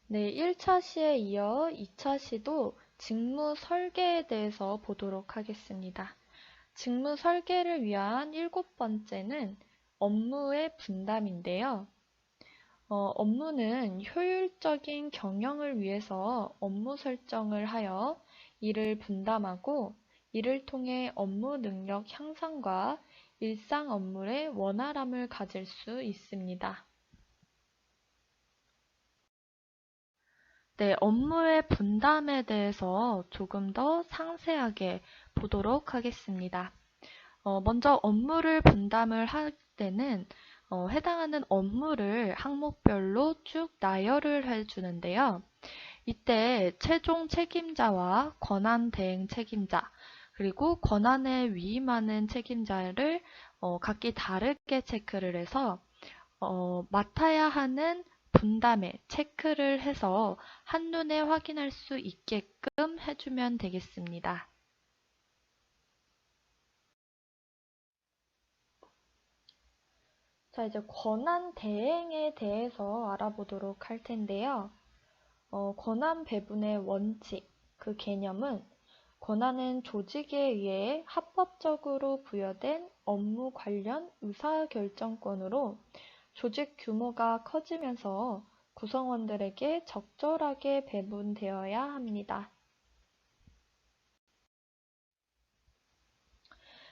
네, 1차 시에 이어 2차 시도 직무 설계에 대해서 보도록 하겠습니다. 직무 설계를 위한 7번째는 업무의 분담인데요. 업무는 효율적인 경영을 위해서 업무 설정을 하여 이를 분담하고 이를 통해 업무 능력 향상과 일상 업무의 원활함을 가질 수 있습니다. 네, 업무의 분담에 대해서 조금 더 상세하게 보도록 하겠습니다. 먼저 업무를 분담을 할 때는 해당하는 업무를 항목별로 쭉 나열을 해주는데요. 이때 최종 책임자와 권한 대행 책임자, 그리고 권한에 위임하는 책임자를 각기 다르게 체크를 해서 맡아야 하는 분담에 체크를 해서 한눈에 확인할 수 있게끔 해주면 되겠습니다. 자, 이제 권한 대행에 대해서 알아보도록 할 텐데요. 권한 배분의 원칙, 그 개념은 권한은 조직에 의해 합법적으로 부여된 업무 관련 의사결정권으로 조직 규모가 커지면서 구성원들에게 적절하게 배분되어야 합니다.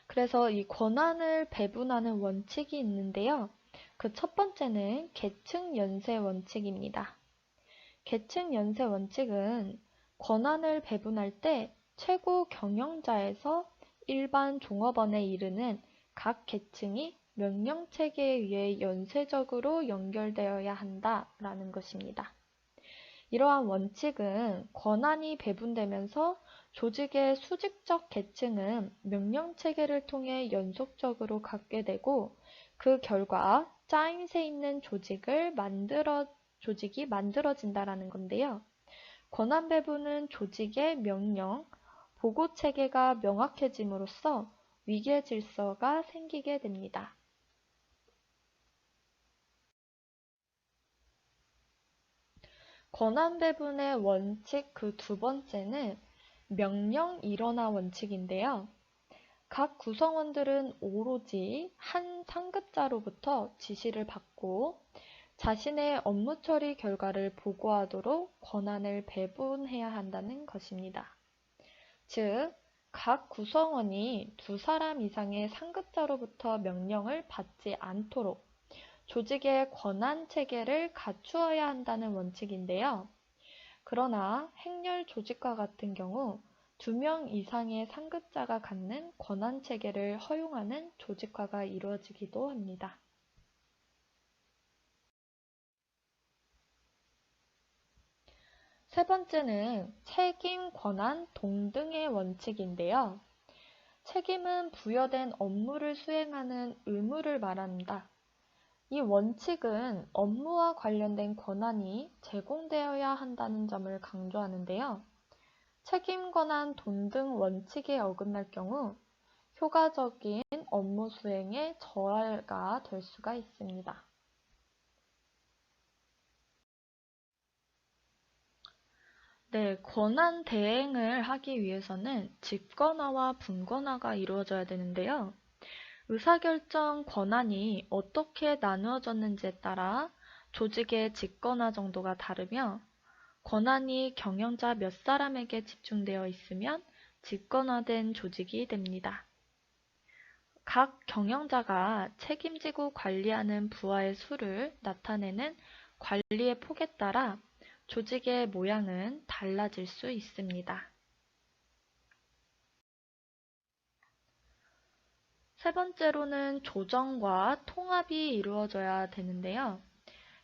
그래서 이 권한을 배분하는 원칙이 있는데요. 그 첫 번째는 계층 연쇄 원칙입니다. 계층 연쇄 원칙은 권한을 배분할 때 최고 경영자에서 일반 종업원에 이르는 각 계층이 명령 체계에 의해 연쇄적으로 연결되어야 한다라는 것입니다. 이러한 원칙은 권한이 배분되면서 조직의 수직적 계층은 명령 체계를 통해 연속적으로 갖게 되고 그 결과 짜임새 있는 조직이 만들어진다라는 건데요. 권한 배분은 조직의 명령, 보고 체계가 명확해짐으로써 위계 질서가 생기게 됩니다. 권한 배분의 원칙 그 두 번째는 명령 일원화 원칙인데요. 각 구성원들은 오로지 한 상급자로부터 지시를 받고 자신의 업무 처리 결과를 보고하도록 권한을 배분해야 한다는 것입니다. 즉, 각 구성원이 두 사람 이상의 상급자로부터 명령을 받지 않도록 조직의 권한 체계를 갖추어야 한다는 원칙인데요. 그러나 행렬 조직과 같은 경우 2명 이상의 상급자가 갖는 권한 체계를 허용하는 조직화가 이루어지기도 합니다. 세 번째는 책임, 권한, 동등의 원칙인데요. 책임은 부여된 업무를 수행하는 의무를 말합니다. 이 원칙은 업무와 관련된 권한이 제공되어야 한다는 점을 강조하는데요. 책임, 권한, 동등 원칙에 어긋날 경우 효과적인 업무 수행에 저하가 될 수가 있습니다. 네, 권한 대행을 하기 위해서는 직권화와 분권화가 이루어져야 되는데요. 의사결정 권한이 어떻게 나누어졌는지에 따라 조직의 직권화 정도가 다르며 권한이 경영자 몇 사람에게 집중되어 있으면 직권화된 조직이 됩니다. 각 경영자가 책임지고 관리하는 부하의 수를 나타내는 관리의 폭에 따라 조직의 모양은 달라질 수 있습니다. 세 번째로는 조정과 통합이 이루어져야 되는데요.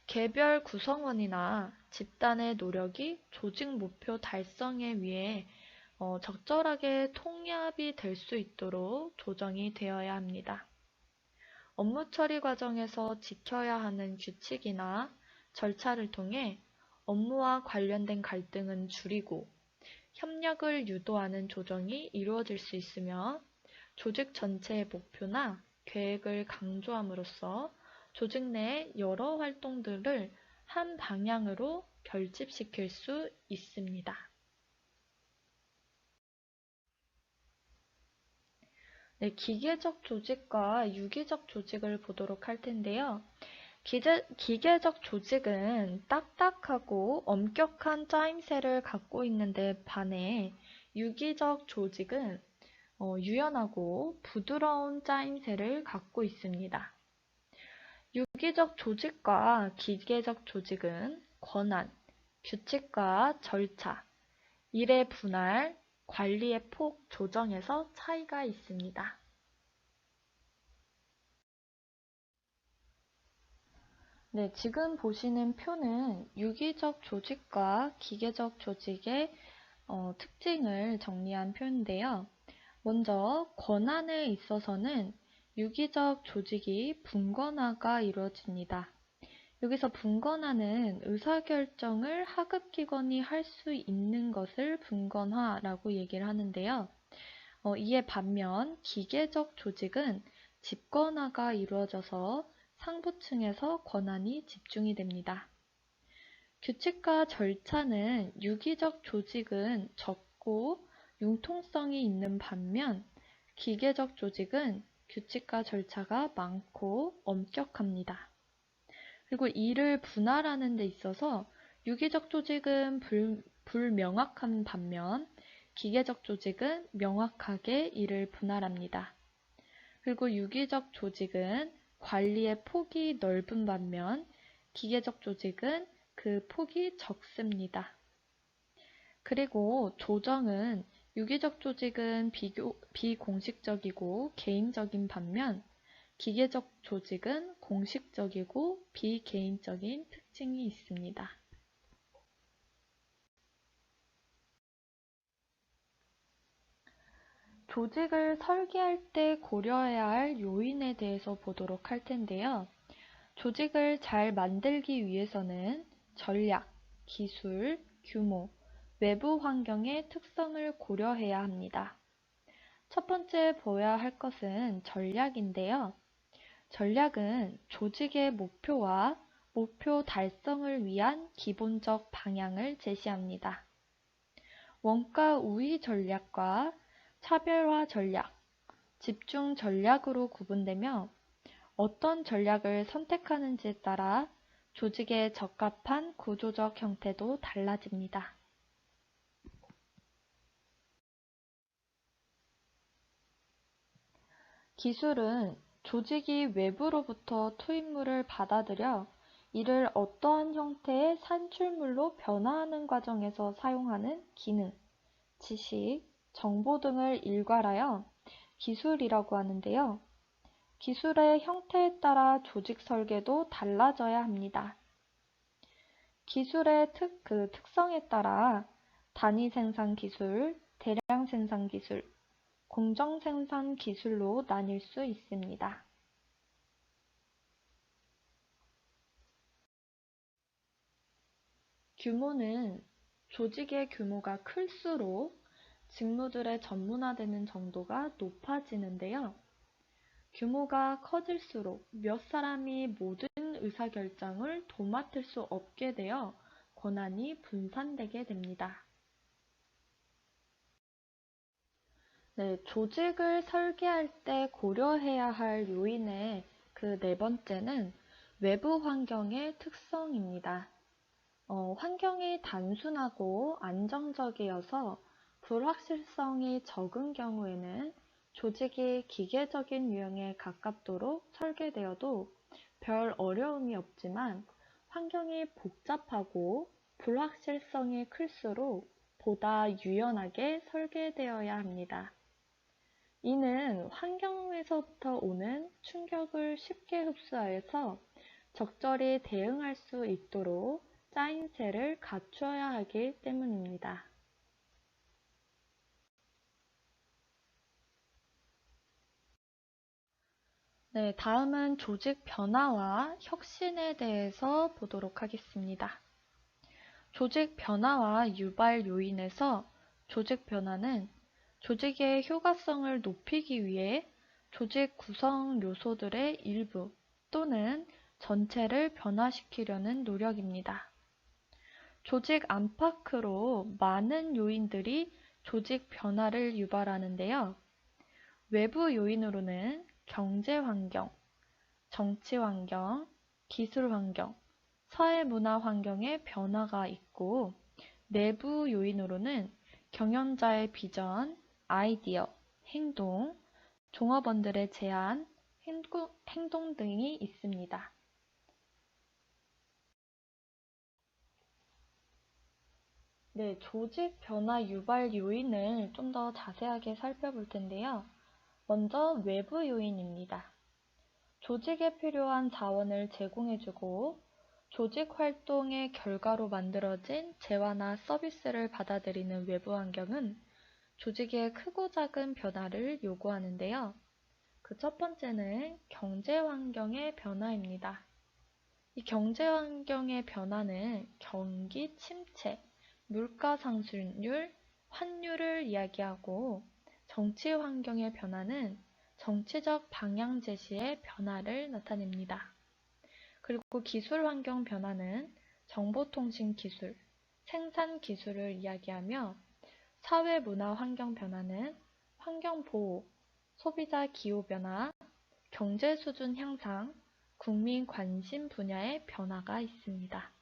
개별 구성원이나 집단의 노력이 조직 목표 달성에 위해 적절하게 통합이 될 수 있도록 조정이 되어야 합니다. 업무 처리 과정에서 지켜야 하는 규칙이나 절차를 통해 업무와 관련된 갈등은 줄이고 협력을 유도하는 조정이 이루어질 수 있으며 조직 전체의 목표나 계획을 강조함으로써 조직 내 여러 활동들을 한 방향으로 결집시킬 수 있습니다. 네, 기계적 조직과 유기적 조직을 보도록 할 텐데요. 기계적 조직은 딱딱하고 엄격한 짜임새를 갖고 있는데 반해 유기적 조직은 유연하고 부드러운 짜임새를 갖고 있습니다. 유기적 조직과 기계적 조직은 권한, 규칙과 절차, 일의 분할, 관리의 폭 조정에서 차이가 있습니다. 네, 지금 보시는 표는 유기적 조직과 기계적 조직의 특징을 정리한 표인데요. 먼저 권한에 있어서는 유기적 조직이 분권화가 이루어집니다. 여기서 분권화는 의사결정을 하급기관이 할 수 있는 것을 분권화라고 얘기를 하는데요. 이에 반면 기계적 조직은 집권화가 이루어져서 상부층에서 권한이 집중이 됩니다. 규칙과 절차는 유기적 조직은 적고 융통성이 있는 반면 기계적 조직은 규칙과 절차가 많고 엄격합니다. 그리고 일을 분할하는 데 있어서 유기적 조직은 불명확한 반면 기계적 조직은 명확하게 일을 분할합니다. 그리고 유기적 조직은 관리의 폭이 넓은 반면 기계적 조직은 그 폭이 적습니다. 그리고 조정은 유기적 조직은 비공식적이고 개인적인 반면 기계적 조직은 공식적이고 비개인적인 특징이 있습니다. 조직을 설계할 때 고려해야 할 요인에 대해서 보도록 할 텐데요. 조직을 잘 만들기 위해서는 전략, 기술, 규모, 외부 환경의 특성을 고려해야 합니다. 첫 번째 보아야 할 것은 전략인데요. 전략은 조직의 목표와 목표 달성을 위한 기본적 방향을 제시합니다. 원가 우위 전략과 차별화 전략, 집중 전략으로 구분되며 어떤 전략을 선택하는지에 따라 조직에 적합한 구조적 형태도 달라집니다. 기술은 조직이 외부로부터 투입물을 받아들여 이를 어떠한 형태의 산출물로 변화하는 과정에서 사용하는 기능, 지식, 정보 등을 일괄하여 기술이라고 하는데요. 기술의 형태에 따라 조직 설계도 달라져야 합니다. 기술의 특성에 따라 단위 생산 기술, 대량 생산 기술, 공정 생산 기술로 나뉠 수 있습니다. 규모는 조직의 규모가 클수록 직무들의 전문화되는 정도가 높아지는데요. 규모가 커질수록 몇 사람이 모든 의사결정을 도맡을 수 없게 되어 권한이 분산되게 됩니다. 네, 조직을 설계할 때 고려해야 할 요인의 그 네 번째는 외부 환경의 특성입니다. 환경이 단순하고 안정적이어서 불확실성이 적은 경우에는 조직이 기계적인 유형에 가깝도록 설계되어도 별 어려움이 없지만 환경이 복잡하고 불확실성이 클수록 보다 유연하게 설계되어야 합니다. 이는 환경에서부터 오는 충격을 쉽게 흡수하여서 적절히 대응할 수 있도록 짜임새를 갖추어야 하기 때문입니다. 네, 다음은 조직 변화와 혁신에 대해서 보도록 하겠습니다. 조직 변화와 유발 요인에서 조직 변화는 조직의 효과성을 높이기 위해 조직 구성 요소들의 일부 또는 전체를 변화시키려는 노력입니다. 조직 안팎으로 많은 요인들이 조직 변화를 유발하는데요. 외부 요인으로는 경제 환경, 정치 환경, 기술 환경, 사회 문화 환경의 변화가 있고, 내부 요인으로는 경영자의 비전, 아이디어, 행동, 종업원들의 제안, 행동 등이 있습니다. 네, 조직 변화 유발 요인을 좀 더 자세하게 살펴볼 텐데요. 먼저 외부 요인입니다. 조직에 필요한 자원을 제공해주고 조직 활동의 결과로 만들어진 재화나 서비스를 받아들이는 외부 환경은 조직의 크고 작은 변화를 요구하는데요. 그 첫 번째는 경제 환경의 변화입니다. 이 경제 환경의 변화는 경기 침체, 물가 상승률, 환율을 이야기하고 정치 환경의 변화는 정치적 방향 제시의 변화를 나타냅니다. 그리고 기술 환경 변화는 정보통신 기술, 생산 기술을 이야기하며 사회 문화 환경 변화는 환경 보호, 소비자 기호 변화, 경제 수준 향상, 국민 관심 분야의 변화가 있습니다.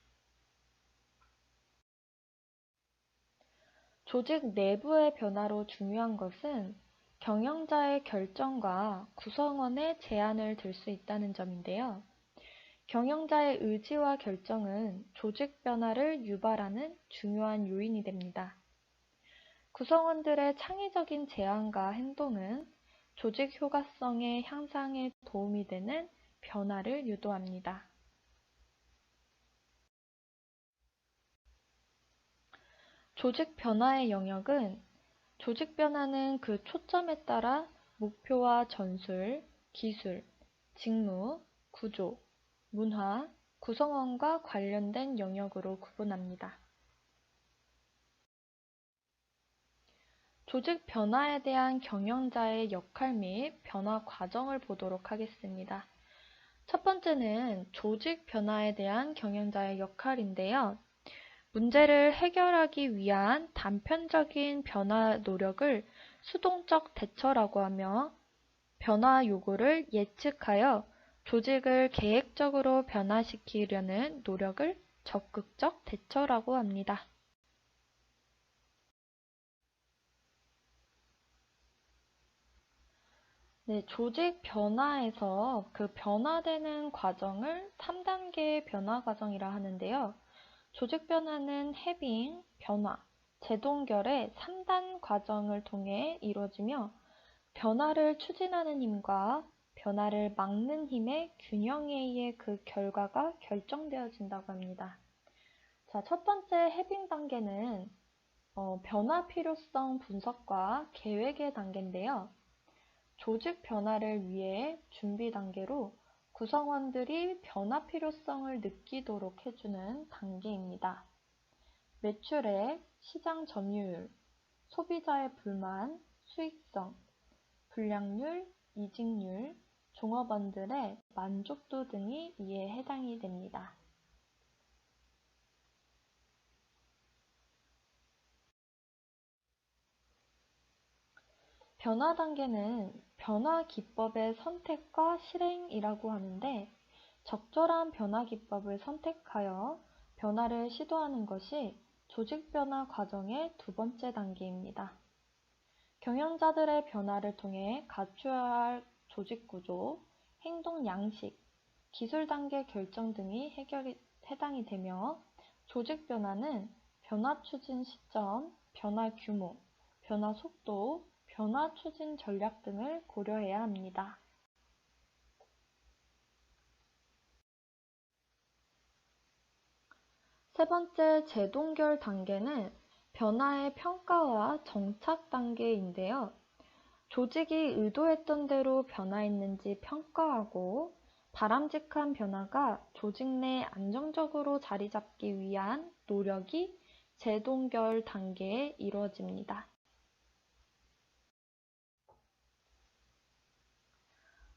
조직 내부의 변화로 중요한 것은 경영자의 결정과 구성원의 제안을 들 수 있다는 점인데요. 경영자의 의지와 결정은 조직 변화를 유발하는 중요한 요인이 됩니다. 구성원들의 창의적인 제안과 행동은 조직 효과성의 향상에 도움이 되는 변화를 유도합니다. 조직 변화의 영역은 조직 변화는 그 초점에 따라 목표와 전술, 기술, 직무, 구조, 문화, 구성원과 관련된 영역으로 구분합니다. 조직 변화에 대한 경영자의 역할 및 변화 과정을 보도록 하겠습니다. 첫 번째는 조직 변화에 대한 경영자의 역할인데요. 문제를 해결하기 위한 단편적인 변화 노력을 수동적 대처라고 하며 변화 요구를 예측하여 조직을 계획적으로 변화시키려는 노력을 적극적 대처라고 합니다. 네, 조직 변화에서 그 변화되는 과정을 3단계 변화 과정이라 하는데요. 조직 변화는 해빙, 변화, 재동결의 3단 과정을 통해 이루어지며 변화를 추진하는 힘과 변화를 막는 힘의 균형에 의해 그 결과가 결정되어진다고 합니다. 자, 첫 번째 해빙 단계는 변화 필요성 분석과 계획의 단계인데요. 조직 변화를 위해 준비 단계로 구성원들이 변화 필요성을 느끼도록 해주는 단계입니다. 매출액, 시장 점유율, 소비자의 불만, 수익성, 불량률, 이직률, 종업원들의 만족도 등이 이에 해당이 됩니다. 변화 단계는 변화 기법의 선택과 실행이라고 하는데 적절한 변화 기법을 선택하여 변화를 시도하는 것이 조직 변화 과정의 두 번째 단계입니다. 경영자들의 변화를 통해 갖춰야 할 조직 구조, 행동 양식, 기술 단계 결정 등이 해당이 되며 조직 변화는 변화 추진 시점, 변화 규모, 변화 속도, 변화 추진 전략 등을 고려해야 합니다. 세 번째 재동결 단계는 변화의 평가와 정착 단계인데요. 조직이 의도했던 대로 변화했는지 평가하고 바람직한 변화가 조직 내 안정적으로 자리 잡기 위한 노력이 재동결 단계에 이루어집니다.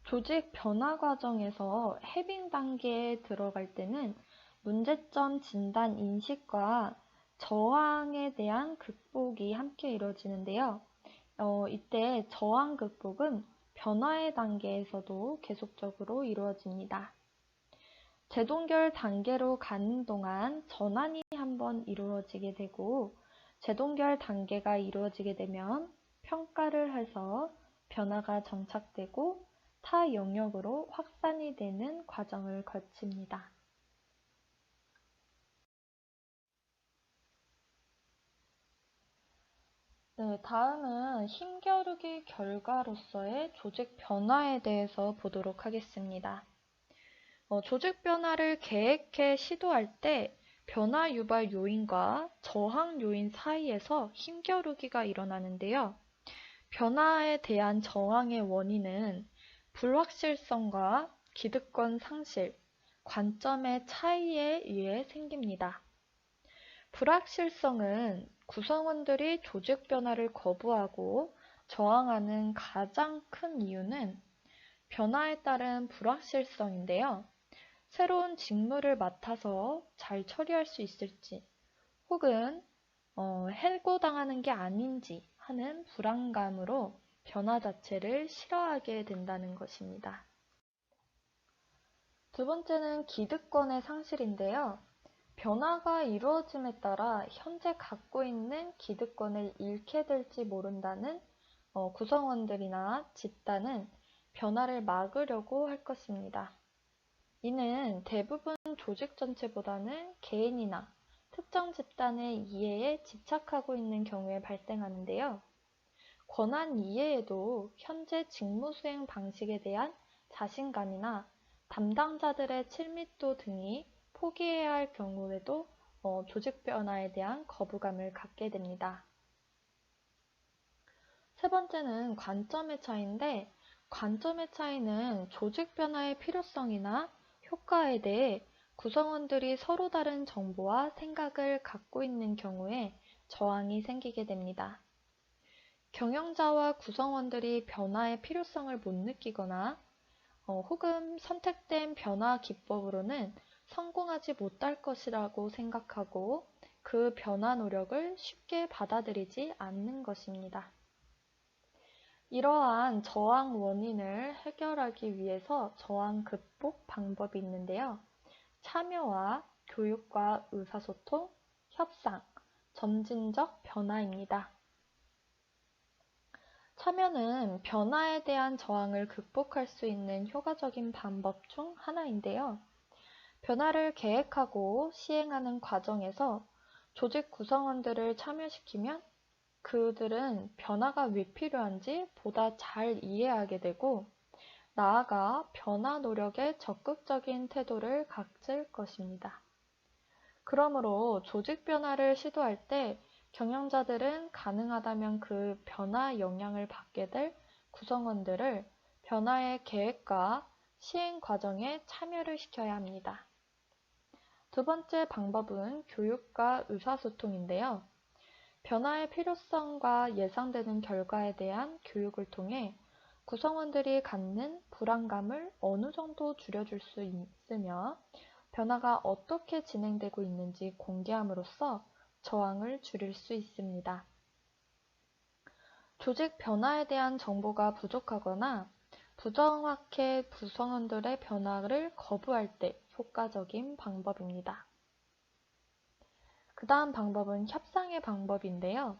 조직 변화 과정에서 해빙 단계에 들어갈 때는 문제점 진단 인식과 저항에 대한 극복이 함께 이루어지는데요. 이때 저항 극복은 변화의 단계에서도 계속적으로 이루어집니다. 재동결 단계로 가는 동안 전환이 한번 이루어지게 되고, 재동결 단계가 이루어지게 되면 평가를 해서 변화가 정착되고 타 영역으로 확산이 되는 과정을 거칩니다. 네, 다음은 힘겨루기 결과로서의 조직 변화에 대해서 보도록 하겠습니다. 조직 변화를 계획해 시도할 때 변화 유발 요인과 저항 요인 사이에서 힘겨루기가 일어나는데요. 변화에 대한 저항의 원인은 불확실성과 기득권 상실, 관점의 차이에 의해 생깁니다. 불확실성은 구성원들이 조직 변화를 거부하고 저항하는 가장 큰 이유는 변화에 따른 불확실성인데요. 새로운 직무를 맡아서 잘 처리할 수 있을지, 혹은 해고당하는 게 아닌지 하는 불안감으로 변화 자체를 싫어하게 된다는 것입니다. 두 번째는 기득권의 상실인데요. 변화가 이루어짐에 따라 현재 갖고 있는 기득권을 잃게 될지 모른다는 구성원들이나 집단은 변화를 막으려고 할 것입니다. 이는 대부분 조직 전체보다는 개인이나 특정 집단의 이해에 집착하고 있는 경우에 발생하는데요. 권한 이해에도 현재 직무 수행 방식에 대한 자신감이나 담당자들의 친밀도 등이 포기해야 할 경우에도 조직 변화에 대한 거부감을 갖게 됩니다. 세 번째는 관점의 차이인데, 관점의 차이는 조직 변화의 필요성이나 효과에 대해 구성원들이 서로 다른 정보와 생각을 갖고 있는 경우에 저항이 생기게 됩니다. 경영자와 구성원들이 변화의 필요성을 못 느끼거나 혹은 선택된 변화 기법으로는 성공하지 못할 것이라고 생각하고 그 변화 노력을 쉽게 받아들이지 않는 것입니다. 이러한 저항 원인을 해결하기 위해서 저항 극복 방법이 있는데요. 참여와 교육과 의사소통, 협상, 점진적 변화입니다. 참여는 변화에 대한 저항을 극복할 수 있는 효과적인 방법 중 하나인데요. 변화를 계획하고 시행하는 과정에서 조직 구성원들을 참여시키면 그들은 변화가 왜 필요한지 보다 잘 이해하게 되고, 나아가 변화 노력에 적극적인 태도를 갖을 것입니다. 그러므로 조직 변화를 시도할 때 경영자들은 가능하다면 그 변화 영향을 받게 될 구성원들을 변화의 계획과 시행 과정에 참여를 시켜야 합니다. 두 번째 방법은 교육과 의사소통인데요. 변화의 필요성과 예상되는 결과에 대한 교육을 통해 구성원들이 갖는 불안감을 어느 정도 줄여줄 수 있으며, 변화가 어떻게 진행되고 있는지 공개함으로써 저항을 줄일 수 있습니다. 조직 변화에 대한 정보가 부족하거나 부정확해 구성원들의 변화를 거부할 때 효과적인 방법입니다. 그 다음 방법은 협상의 방법인데요.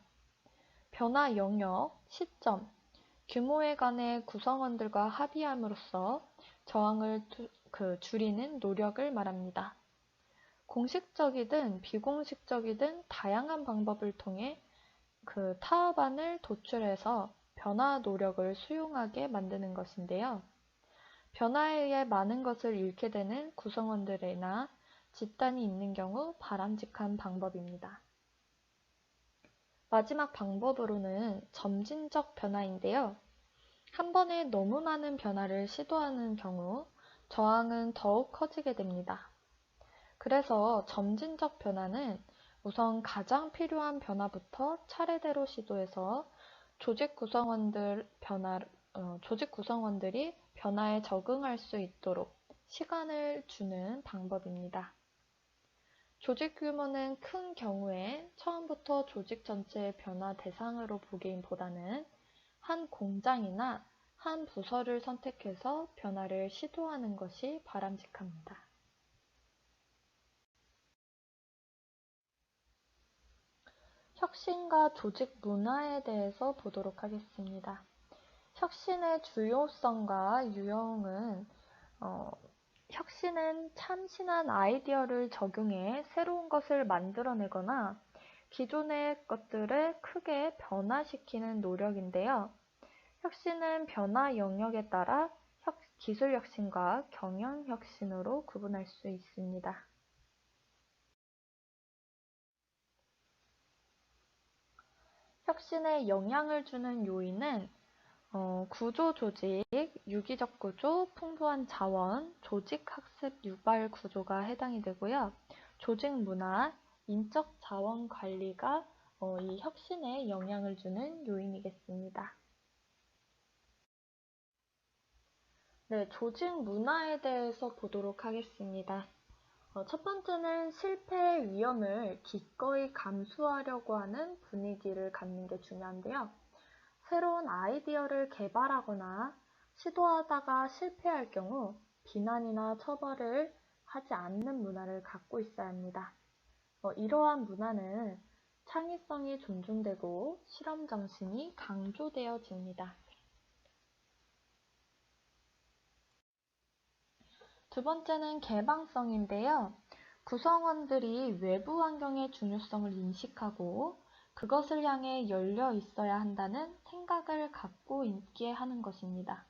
변화 영역, 시점, 규모에 관해 구성원들과 합의함으로써 저항을 줄이는 노력을 말합니다. 공식적이든 비공식적이든 다양한 방법을 통해 타협안을 도출해서 변화 노력을 수용하게 만드는 것인데요. 변화에 의해 많은 것을 잃게 되는 구성원들이나 집단이 있는 경우 바람직한 방법입니다. 마지막 방법으로는 점진적 변화인데요. 한 번에 너무 많은 변화를 시도하는 경우 저항은 더욱 커지게 됩니다. 그래서 점진적 변화는 우선 가장 필요한 변화부터 차례대로 시도해서 조직 구성원들이 변화에 적응할 수 있도록 시간을 주는 방법입니다. 조직 규모는 큰 경우에 처음부터 조직 전체의 변화 대상으로 보기보다는 한 공장이나 한 부서를 선택해서 변화를 시도하는 것이 바람직합니다. 혁신과 조직 문화에 대해서 보도록 하겠습니다. 혁신의 주요성과 유형은 혁신은 참신한 아이디어를 적용해 새로운 것을 만들어내거나 기존의 것들을 크게 변화시키는 노력인데요. 혁신은 변화 영역에 따라 기술 혁신과 경영 혁신으로 구분할 수 있습니다. 혁신에 영향을 주는 요인은 구조 조직, 유기적 구조, 풍부한 자원, 조직 학습 유발 구조가 해당이 되고요. 조직 문화, 인적 자원 관리가 이 혁신에 영향을 주는 요인이겠습니다. 네, 조직 문화에 대해서 보도록 하겠습니다. 첫 번째는 실패의 위험을 기꺼이 감수하려고 하는 분위기를 갖는 게 중요한데요. 새로운 아이디어를 개발하거나 시도하다가 실패할 경우 비난이나 처벌을 하지 않는 문화를 갖고 있어야 합니다. 이러한 문화는 창의성이 존중되고 실험 정신이 강조되어집니다. 두 번째는 개방성인데요. 구성원들이 외부 환경의 중요성을 인식하고 그것을 향해 열려 있어야 한다는 생각을 갖고 있게 하는 것입니다.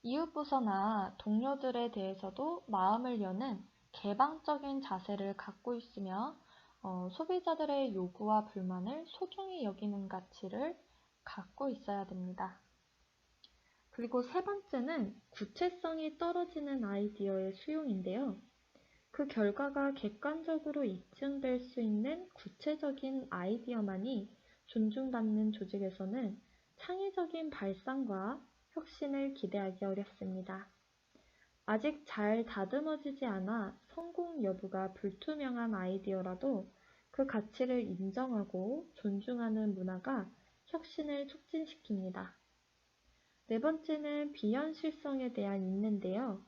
이웃부서나 동료들에 대해서도 마음을 여는 개방적인 자세를 갖고 있으며 소비자들의 요구와 불만을 소중히 여기는 가치를 갖고 있어야 됩니다. 그리고 세 번째는 구체성이 떨어지는 아이디어의 수용인데요. 그 결과가 객관적으로 입증될 수 있는 구체적인 아이디어만이 존중받는 조직에서는 창의적인 발상과 혁신을 기대하기 어렵습니다. 아직 잘 다듬어지지 않아 성공 여부가 불투명한 아이디어라도 그 가치를 인정하고 존중하는 문화가 혁신을 촉진시킵니다. 네 번째는 비현실성에 대한 인내인데요.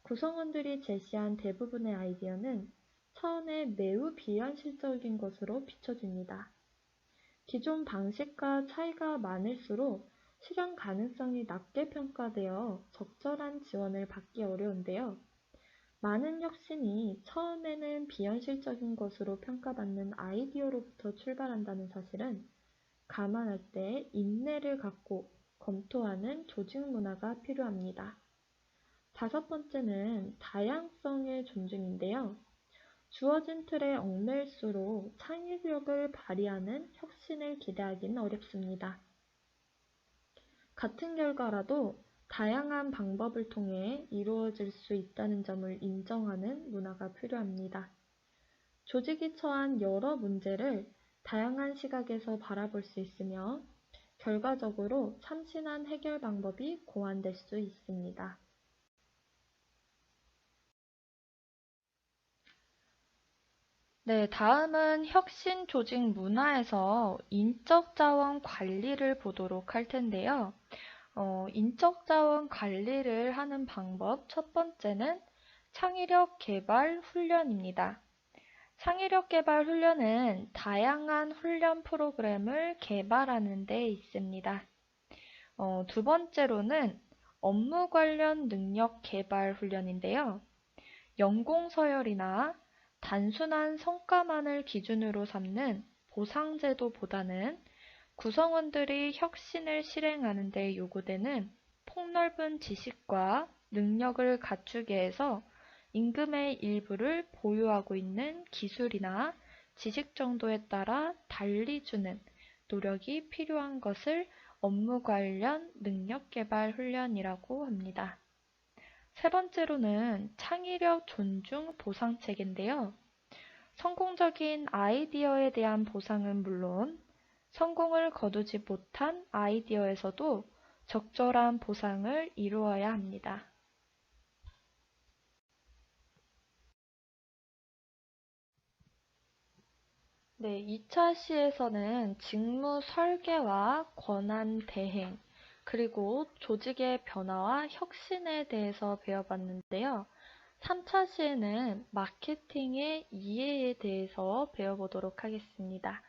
구성원들이 제시한 대부분의 아이디어는 처음에 매우 비현실적인 것으로 비춰집니다. 기존 방식과 차이가 많을수록 실현 가능성이 낮게 평가되어 적절한 지원을 받기 어려운데요. 많은 혁신이 처음에는 비현실적인 것으로 평가받는 아이디어로부터 출발한다는 사실은 감안할 때 인내를 갖고 검토하는 조직 문화가 필요합니다. 다섯 번째는 다양성의 존중인데요. 주어진 틀에 얽매일수록 창의력을 발휘하는 혁신을 기대하기는 어렵습니다. 같은 결과라도 다양한 방법을 통해 이루어질 수 있다는 점을 인정하는 문화가 필요합니다. 조직이 처한 여러 문제를 다양한 시각에서 바라볼 수 있으며 결과적으로 참신한 해결 방법이 고안될 수 있습니다. 네, 다음은 혁신 조직 문화에서 인적 자원 관리를 보도록 할 텐데요. 인적 자원 관리를 하는 방법 첫 번째는 창의력 개발 훈련입니다. 창의력 개발 훈련은 다양한 훈련 프로그램을 개발하는 데 있습니다. 두 번째로는 업무 관련 능력 개발 훈련인데요. 연공서열이나 단순한 성과만을 기준으로 삼는 보상제도보다는 구성원들이 혁신을 실행하는 데 요구되는 폭넓은 지식과 능력을 갖추게 해서 임금의 일부를 보유하고 있는 기술이나 지식 정도에 따라 달리 주는 노력이 필요한 것을 업무 관련 능력 개발 훈련이라고 합니다. 세 번째로는 창의력 존중 보상 체계인데요. 성공적인 아이디어에 대한 보상은 물론 성공을 거두지 못한 아이디어에서도 적절한 보상을 이루어야 합니다. 네, 2차 시에서는 직무 설계와 권한 대행, 그리고 조직의 변화와 혁신에 대해서 배워봤는데요. 3차 시에는 마케팅의 이해에 대해서 배워보도록 하겠습니다.